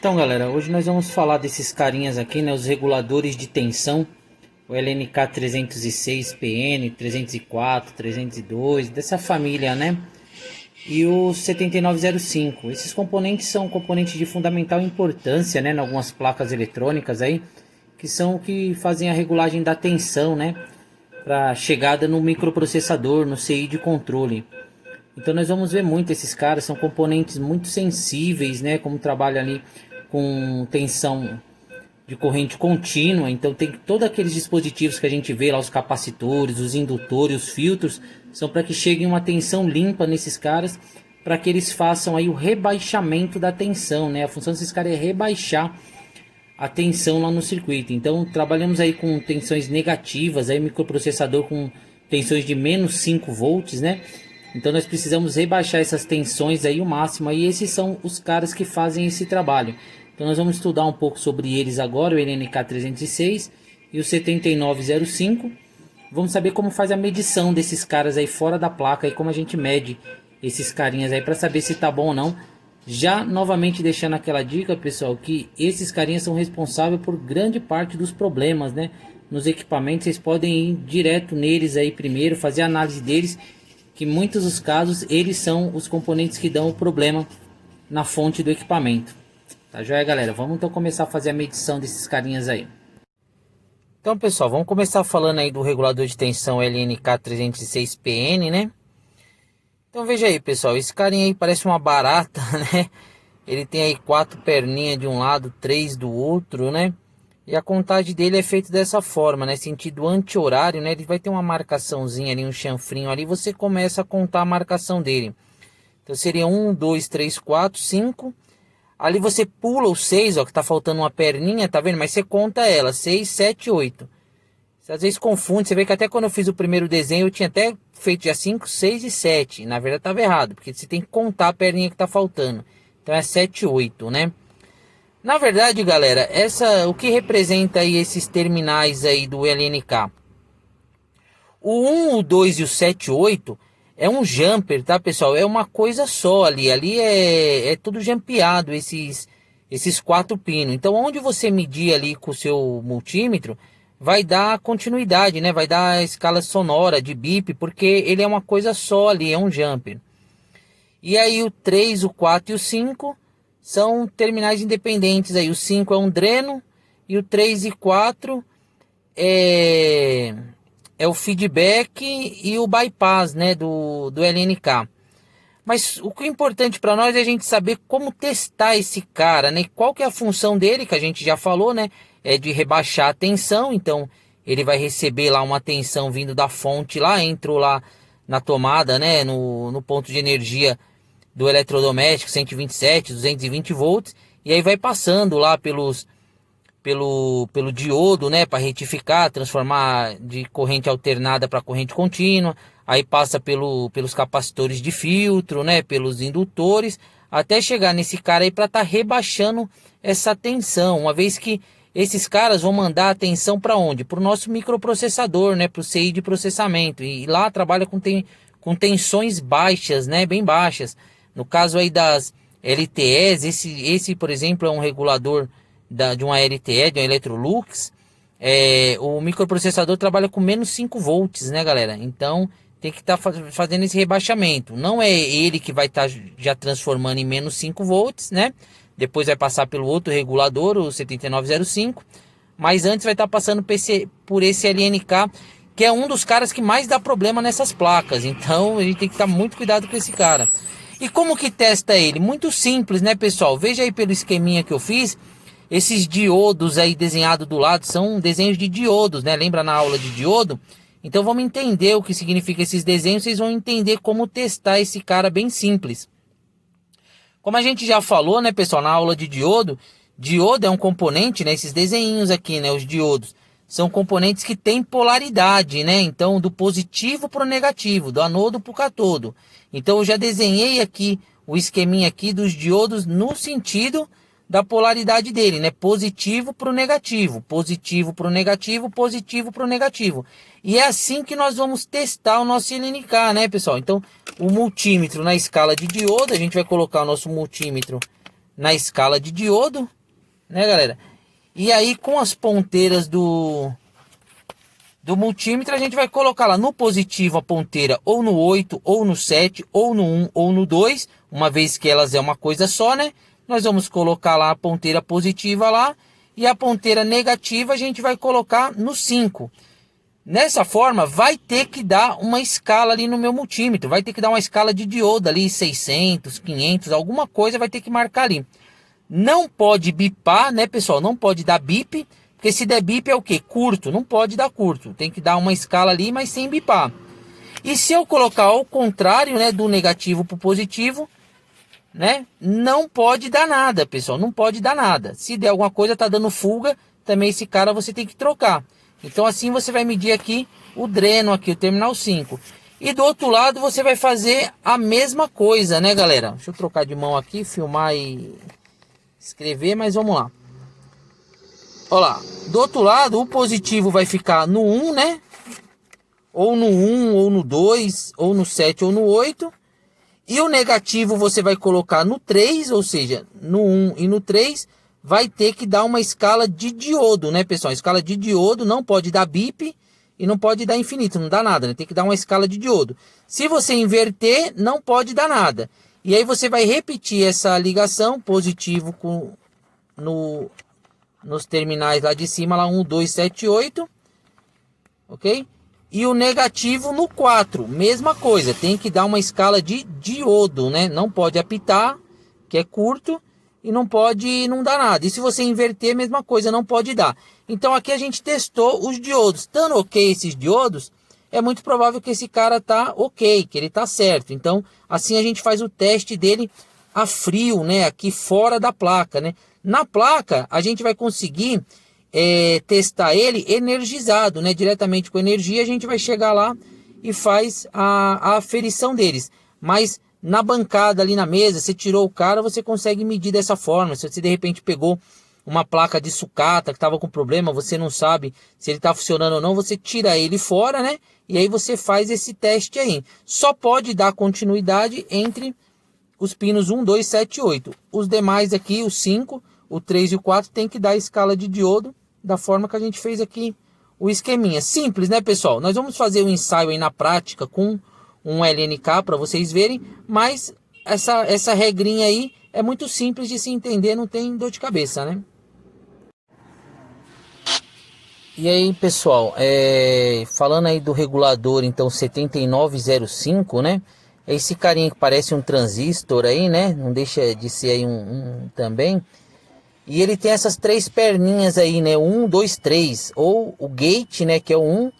Então, galera, hoje nós vamos falar desses carinhas aqui, né, os reguladores de tensão, o LNK 306 PN, 304, 302, dessa família, né? E o 7905. Esses componentes são componentes de fundamental importância, né, em algumas placas eletrônicas aí, que são o que fazem a regulagem da tensão, né, para chegada no microprocessador, no CI de controle. Então nós vamos ver muito esses caras, são componentes muito sensíveis, né, como trabalha ali com tensão de corrente contínua. Então tem todos aqueles dispositivos que a gente vê lá, os capacitores, os indutores, os filtros, são para que chegue uma tensão limpa nesses caras, para que eles façam aí o rebaixamento da tensão, né? A função desses caras é rebaixar a tensão lá no circuito. Então trabalhamos aí com tensões negativas, aí microprocessador com tensões de menos 5 volts, né? Então nós precisamos rebaixar essas tensões aí o máximo, e esses são os caras que fazem esse trabalho. Então nós vamos estudar um pouco sobre eles agora, o LNK 306 e o 7905. Vamos saber como faz a medição desses caras aí fora da placa, e como a gente mede esses carinhas aí para saber se tá bom ou não. Já novamente deixando aquela dica, pessoal, que esses carinhas são responsáveis por grande parte dos problemas, né, nos equipamentos. Vocês podem ir direto neles aí primeiro, fazer a análise deles, que em muitos dos casos eles são os componentes que dão o problema na fonte do equipamento. Tá joia, galera? Vamos então começar a fazer a medição desses carinhas aí. Então, pessoal, vamos começar falando aí do regulador de tensão LNK 306 PN, né? Então veja aí, pessoal, esse carinha aí parece uma barata, né? Ele tem aí 4 perninhas de um lado, 3 do outro, né? E a contagem dele é feita dessa forma, né? Sentido anti-horário, né? Ele vai ter uma marcaçãozinha ali, um chanfrinho ali. Você começa a contar a marcação dele. Então seria 1, 2, 3, 4, 5. Ali você pula o 6, ó, que tá faltando uma perninha, tá vendo? Mas você conta ela, 6, 7, 8. Você às vezes confunde, você vê que até quando eu fiz o primeiro desenho, eu tinha até feito já 5, 6 e 7. Na verdade tava errado, porque você tem que contar a perninha que tá faltando. Então é 7, 8, né? Na verdade, galera, o que representa aí esses terminais aí do LNK? O 1, o 2 e o 7, 8 é um jumper, tá, pessoal? É uma coisa só ali. Ali é tudo jampeado, esses 4 pinos. Então, onde você medir ali com o seu multímetro, vai dar continuidade, né? Vai dar a escala sonora de bip, porque ele é uma coisa só ali, é um jumper. E aí o 3, o 4 e o 5 são terminais independentes aí. O 5 é um dreno e o 3 e 4 é o feedback e o bypass, né, do LNK. Mas o que é importante para nós é a gente saber como testar esse cara, né? Qual que é a função dele, que a gente já falou, né? É de rebaixar a tensão. Então ele vai receber lá uma tensão vindo da fonte lá, entrou lá na tomada, né, no ponto de energia do eletrodoméstico, 127, 220 volts, e aí vai passando lá pelo diodo, né, para retificar, transformar de corrente alternada para corrente contínua, aí passa pelos capacitores de filtro, né, pelos indutores, até chegar nesse cara aí para estar rebaixando essa tensão, uma vez que esses caras vão mandar a tensão para onde? Para o nosso microprocessador, né, para o CI de processamento, e lá trabalha com tensões baixas, né, bem baixas. No caso aí das LTEs, esse por exemplo é um regulador de uma LTE, de um Electrolux. O microprocessador trabalha com menos 5 volts, né, galera? Então tem que estar fazendo esse rebaixamento. Não é ele que vai estar já transformando em menos 5 volts, né? Depois vai passar pelo outro regulador, o 7905. Mas antes vai estar passando por esse LNK, que é um dos caras que mais dá problema nessas placas. Então a gente tem que estar muito cuidado com esse cara. E como que testa ele? Muito simples, né, pessoal? Veja aí pelo esqueminha que eu fiz. Esses diodos aí desenhados do lado são desenhos de diodos, né? Lembra na aula de diodo? Então vamos entender o que significa esses desenhos. Vocês vão entender como testar esse cara bem simples. Como a gente já falou, né, pessoal, na aula de diodo, diodo é um componente, né? Esses desenhinhos aqui, né, os diodos, são componentes que têm polaridade, né? Então, do positivo para o negativo, do anodo para o cátodo. Então, eu já desenhei aqui o esqueminha aqui dos diodos no sentido da polaridade dele, né? Positivo para o negativo, positivo para o negativo, positivo para o negativo. E é assim que nós vamos testar o nosso LNK, né, pessoal? Então, o multímetro na escala de diodo, a gente vai colocar o nosso multímetro na escala de diodo, né, galera? E aí com as ponteiras do multímetro a gente vai colocar lá no positivo a ponteira ou no 8, ou no 7, ou no 1, ou no 2, uma vez que elas é uma coisa só, né? Nós vamos colocar lá a ponteira positiva lá e a ponteira negativa a gente vai colocar no 5. Nessa forma vai ter que dar uma escala ali no meu multímetro, vai ter que dar uma escala de diodo ali, 600, 500, alguma coisa vai ter que marcar ali. Não pode bipar, né, pessoal? Não pode dar bip, porque se der bip é o que? Curto, não pode dar curto. Tem que dar uma escala ali, mas sem bipar. E se eu colocar ao contrário, né, do negativo para o positivo, né, não pode dar nada, pessoal. Não pode dar nada. Se der alguma coisa, tá dando fuga, também esse cara você tem que trocar. Então assim você vai medir aqui o dreno, aqui o terminal 5. E do outro lado você vai fazer a mesma coisa, né, galera? Deixa eu trocar de mão aqui, filmar e escrever, mas vamos lá. Olha lá, do outro lado o positivo vai ficar no 1, né? Ou no 1, ou no 2, ou no 7, ou no 8. E o negativo você vai colocar no 3, ou seja, no 1 e no 3. Vai ter que dar uma escala de diodo, né, pessoal? Escala de diodo não pode dar bip e não pode dar infinito, não dá nada, né? Tem que dar uma escala de diodo. Se você inverter, não pode dar nada. E aí você vai repetir essa ligação, positivo nos terminais lá de cima, lá 1, 2, 7, 8, ok? E o negativo no 4, mesma coisa, tem que dar uma escala de diodo, né? Não pode apitar, que é curto, e não pode não dar nada. E se você inverter, mesma coisa, não pode dar. Então aqui a gente testou os diodos. Estando ok esses diodos, é muito provável que esse cara tá ok, que ele tá certo. Então assim a gente faz o teste dele a frio, né? Aqui fora da placa, né? Na placa a gente vai conseguir testar ele energizado, né? Diretamente com energia a gente vai chegar lá e faz a aferição deles. Mas na bancada ali na mesa, você tirou o cara, você consegue medir dessa forma. Se você de repente pegou uma placa de sucata que estava com problema, você não sabe se ele está funcionando ou não, você tira ele fora, né? E aí você faz esse teste aí. Só pode dar continuidade entre os pinos 1, 2, 7 e 8. Os demais aqui, o 5, o 3 e o 4, tem que dar a escala de diodo da forma que a gente fez aqui o esqueminha. Simples, né, pessoal? Nós vamos fazer um ensaio aí na prática com um LNK para vocês verem, mas essa regrinha aí é muito simples de se entender, não tem dor de cabeça, né? E aí, pessoal, falando aí do regulador, então 7905, né? É esse carinha que parece um transistor aí, né? Não deixa de ser aí um também. E ele tem essas três perninhas aí, né? 1, 2, 3. Ou o gate, né? Que é o 1.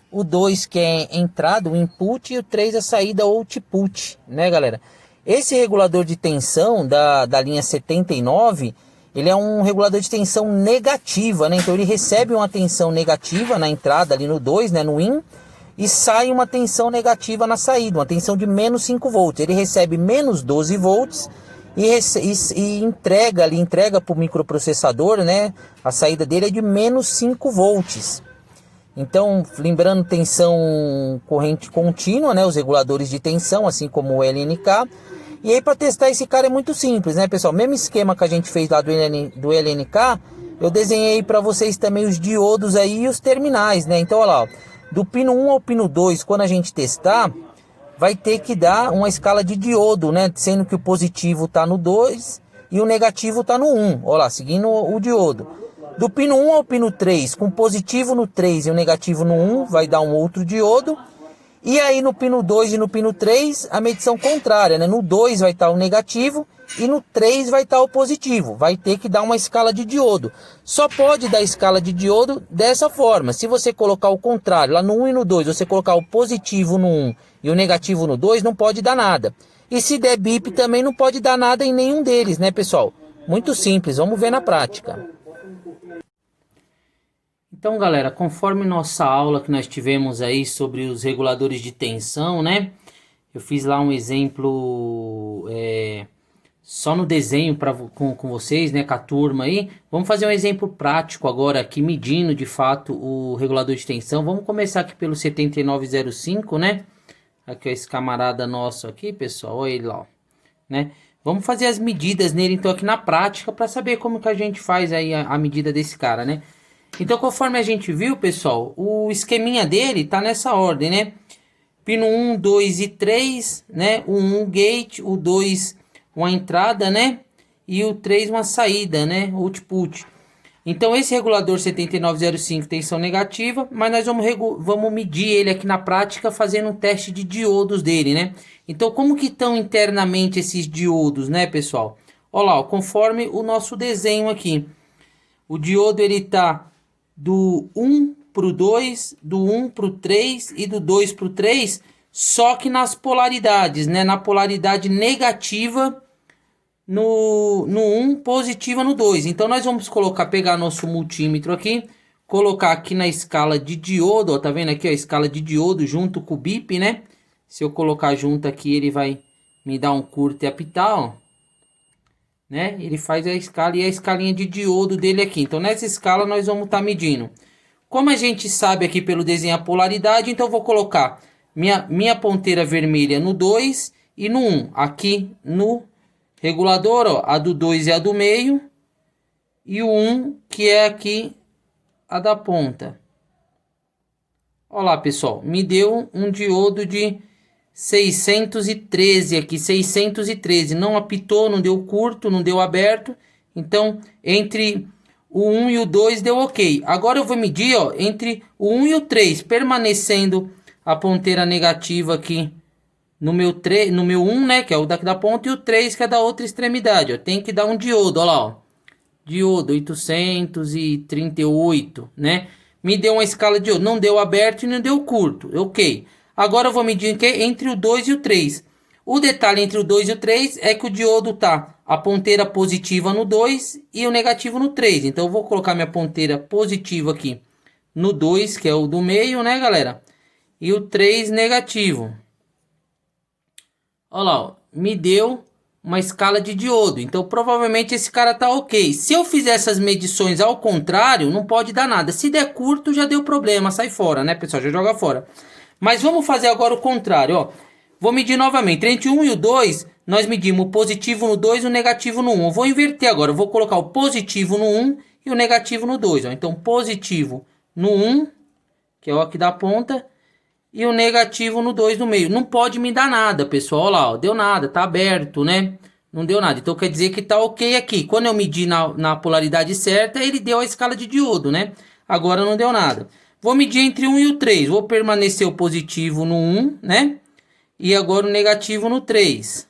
O 2 que é entrada, o input, e o 3 a saída, ou output, né, galera? Esse regulador de tensão da linha 79, ele é um regulador de tensão negativa, né? Então ele recebe uma tensão negativa na entrada ali no 2, né, no in, e sai uma tensão negativa na saída, uma tensão de menos 5 volts. Ele recebe menos 12 volts e entrega para o microprocessador, né? A saída dele é de menos 5 volts. Então, lembrando, tensão corrente contínua, né? Os reguladores de tensão, assim como o LNK. E aí, para testar esse cara é muito simples, né, pessoal? Mesmo esquema que a gente fez lá do LNK, eu desenhei para vocês também os diodos aí e os terminais, né? Então, olha lá, ó, do pino 1 ao pino 2, quando a gente testar, vai ter que dar uma escala de diodo, né? Sendo que o positivo está no 2 e o negativo está no 1. Olha lá, seguindo o diodo. Do pino 1 ao pino 3, com positivo no 3 e o negativo no 1, vai dar um outro diodo. E aí no pino 2 e no pino 3, a medição contrária, né? No 2 vai estar o negativo e no 3 vai estar o positivo. Vai ter que dar uma escala de diodo. Só pode dar escala de diodo dessa forma. Se você colocar o contrário, lá no 1 e no 2, você colocar o positivo no 1 e o negativo no 2, não pode dar nada. E se der bip também não pode dar nada em nenhum deles, né, pessoal? Muito simples, vamos ver na prática. Então, galera, conforme nossa aula que nós tivemos aí sobre os reguladores de tensão, né? Eu fiz lá um exemplo só no desenho com vocês, né? Com a turma aí. Vamos fazer um exemplo prático agora aqui, medindo de fato o regulador de tensão. Vamos começar aqui pelo 7905, né? Aqui, ó, esse camarada nosso aqui, pessoal. Olha ele lá, ó, né? Vamos fazer as medidas nele, então, aqui na prática, para saber como que a gente faz aí a medida desse cara, né? Então, conforme a gente viu, pessoal, o esqueminha dele tá nessa ordem, né? Pino 1, 2 e 3, né? O 1 gate, o 2 uma entrada, né? E o 3 uma saída, né? Output. Então, esse regulador 7905 tensão negativa, mas nós vamos medir ele aqui na prática fazendo um teste de diodos dele, né? Então, como que estão internamente esses diodos, né, pessoal? Olha lá, conforme o nosso desenho aqui. O diodo, ele tá do 1 pro 2, do 1 pro 3 e do 2 pro 3, só que nas polaridades, né? Na polaridade negativa no 1, positiva no 2. Então, nós vamos pegar nosso multímetro aqui, colocar aqui na escala de diodo, ó, tá vendo aqui, ó, a escala de diodo junto com o bip, né? Se eu colocar junto aqui, ele vai me dar um curto e apitar, ó. Né? Ele faz a escala e a escalinha de diodo dele aqui. Então, nessa escala, nós vamos estar medindo. Como a gente sabe aqui pelo desenho a polaridade, então eu vou colocar minha ponteira vermelha no 2 e no 1. Aqui no regulador, ó, a do 2 é a do meio e o 1 que é aqui a da ponta. Olha lá, pessoal, me deu um diodo de 613 aqui, 613. Não apitou, não deu curto, não deu aberto. Então, entre o 1 e o 2 deu ok. Agora eu vou medir, ó, entre o 1 e o 3, permanecendo a ponteira negativa aqui no meu 1, né, que é o daqui da ponta, e o 3, que é da outra extremidade, ó. Tem que dar um diodo, ó lá, ó. Diodo 838, né? Me deu uma escala de diodo, não deu aberto e não deu curto, ok. Agora eu vou medir entre o 2 e o 3. O detalhe entre o 2 e o 3 é que o diodo tá a ponteira positiva no 2 e o negativo no 3. Então eu vou colocar minha ponteira positiva aqui no 2, que é o do meio, né, galera? E o 3 negativo. Olha lá, ó, me deu uma escala de diodo. Então provavelmente esse cara tá ok. Se eu fizer essas medições ao contrário, não pode dar nada. Se der curto, já deu problema, sai fora, né, pessoal? Já joga fora. Mas vamos fazer agora o contrário, ó. Vou medir novamente. Entre o 1 e o 2, nós medimos o positivo no 2 e o negativo no 1. Eu vou inverter agora. Eu vou colocar o positivo no 1 e o negativo no 2. Ó. Então, positivo no 1, que é o aqui da ponta, e o negativo no 2 no meio. Não pode me dar nada, pessoal. Olha lá, ó. Deu nada, tá aberto, né? Não deu nada. Então, quer dizer que tá ok aqui. Quando eu medi na polaridade certa, ele deu a escala de diodo, né? Agora não deu nada. Vou medir entre 1 e o 3. Vou permanecer o positivo no 1, né? E agora o negativo no 3.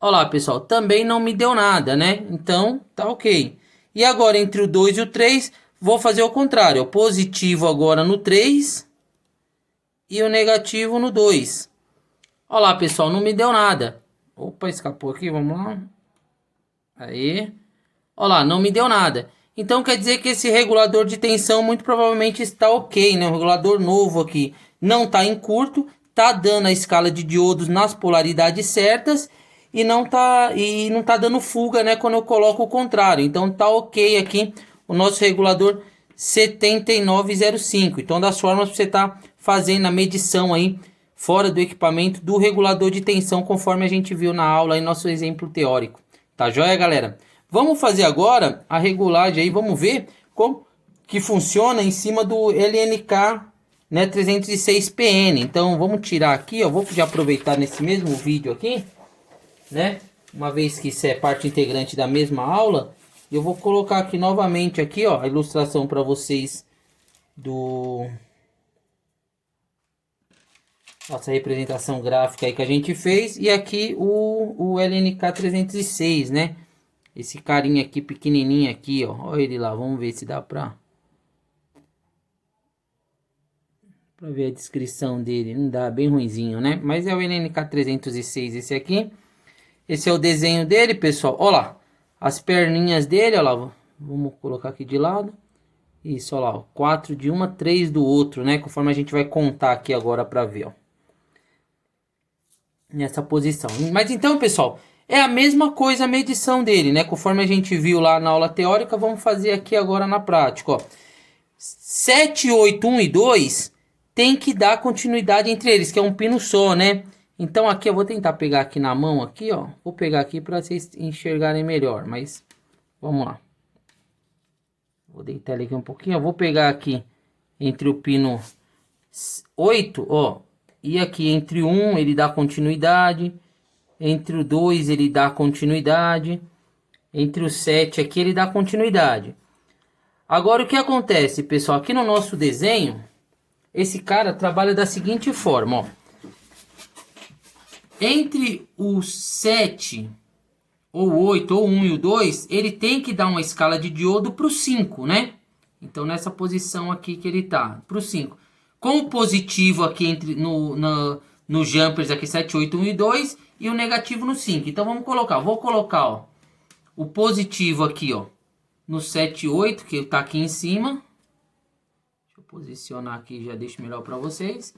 Olha lá, pessoal. Também não me deu nada, né? Então, tá ok. E agora, entre o 2 e o 3, vou fazer o contrário. O positivo agora no 3 e o negativo no 2. Olha lá, pessoal. Não me deu nada. Opa, escapou aqui. Vamos lá. Aí. Olha lá, não me deu nada. Então quer dizer que esse regulador de tensão muito provavelmente está ok, né? Um regulador novo aqui. Não está em curto, está dando a escala de diodos nas polaridades certas e não tá dando fuga, né, quando eu coloco o contrário. Então tá ok aqui o nosso regulador 7905. Então das formas você tá fazendo a medição aí fora do equipamento do regulador de tensão, conforme a gente viu na aula em nosso exemplo teórico. Tá joia, galera? Vamos fazer agora a regulagem aí, vamos ver como que funciona em cima do LNK, né, 306PN. Então vamos tirar aqui, ó, vou já aproveitar nesse mesmo vídeo aqui, né, uma vez que isso é parte integrante da mesma aula, eu vou colocar aqui novamente aqui, ó, a ilustração para vocês nossa representação gráfica aí que a gente fez, e aqui o LNK 306, né? Esse carinha aqui, pequenininho aqui, ó. Olha ele lá, vamos ver se dá pra ver a descrição dele. Não dá, bem ruinzinho, né? Mas é o LNK 306 esse aqui. Esse é o desenho dele, pessoal. Olha lá, as perninhas dele, olha lá. Vamos colocar aqui de lado. Isso, olha lá, 4 de uma, 3 do outro, né? Conforme a gente vai contar aqui agora pra ver, ó. Nessa posição. Mas então, pessoal, é a mesma coisa a medição dele, né? Conforme a gente viu lá na aula teórica, vamos fazer aqui agora na prática, ó. 7, 8, 1 e 2 tem que dar continuidade entre eles, que é um pino só, né? Então aqui eu vou tentar pegar aqui na mão aqui, ó. Vou pegar aqui para vocês enxergarem melhor, mas vamos lá. Vou deitar ele aqui um pouquinho, eu vou pegar aqui entre o pino 8, ó. E aqui entre o 1 ele dá continuidade, entre o 2 ele dá continuidade, entre o 7 aqui ele dá continuidade. Agora o que acontece, pessoal, aqui no nosso desenho, esse cara trabalha da seguinte forma, ó. Entre o 7, ou 8, ou 1 e o 2, ele tem que dar uma escala de diodo para o 5, né? Então nessa posição aqui que ele tá, para o 5. Com o positivo aqui entre no jumpers aqui 7, 8, 1 e 2 e o negativo no 5. Então vamos colocar, vou colocar, ó, o positivo aqui, ó, no 7 e 8, que tá aqui em cima. Deixa eu posicionar aqui, já deixo melhor para vocês.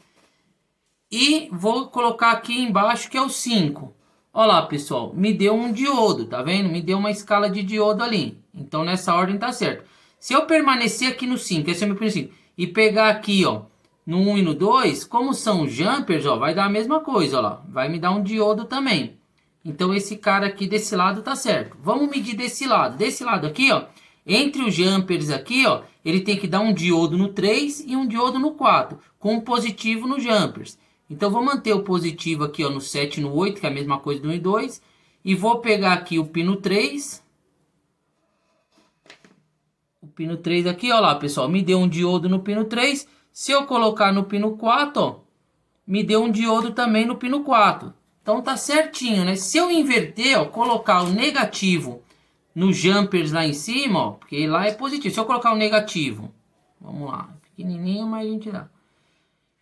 E vou colocar aqui embaixo que é o 5. Olha lá, pessoal, me deu um diodo, tá vendo? Me deu uma escala de diodo ali. Então nessa ordem tá certo. Se eu permanecer aqui no 5, esse é o meu princípio, e pegar aqui, ó, no 1 e no 2, como são jumpers, ó, vai dar a mesma coisa, ó lá. Vai me dar um diodo também. Então esse cara aqui desse lado tá certo. Vamos medir desse lado. Desse lado aqui, ó, entre os jumpers aqui, ó, ele tem que dar um diodo no 3 e um diodo no 4, com um positivo nos jumpers. Então vou manter o positivo aqui, ó, no 7 e no 8, que é a mesma coisa do 1 e 2, e vou pegar aqui o pino 3. O pino 3 aqui, ó lá, pessoal, me deu um diodo no pino 3. Se eu colocar no pino 4, ó, me deu um diodo também no pino 4. Então tá certinho, né? Se eu inverter, ó, colocar o negativo nos jumpers lá em cima, ó, porque lá é positivo. Se eu colocar o negativo, vamos lá, pequenininho, mas a gente dá.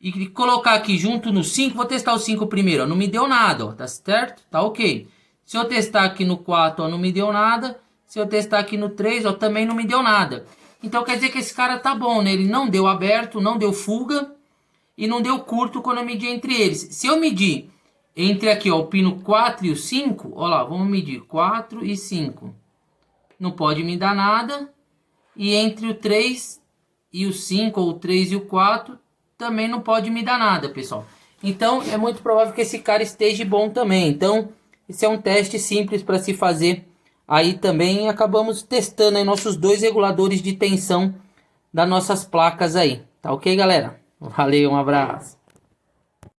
E colocar aqui junto no 5, vou testar o 5 primeiro, ó, não me deu nada, ó, tá certo? Tá ok. Se eu testar aqui no 4, ó, não me deu nada. Se eu testar aqui no 3, ó, também não me deu nada. Então quer dizer que esse cara tá bom, né? Ele não deu aberto, não deu fuga e não deu curto quando eu medi entre eles. Se eu medir entre aqui, ó, o pino 4 e o 5, ó lá, vamos medir 4 e 5. Não pode me dar nada. E entre o 3 e o 5, ou o 3 e o 4, também não pode me dar nada, pessoal. Então é muito provável que esse cara esteja bom também. Então esse é um teste simples para se fazer. Aí também acabamos testando aí nossos dois reguladores de tensão das nossas placas aí. Tá ok, galera? Valeu, um abraço.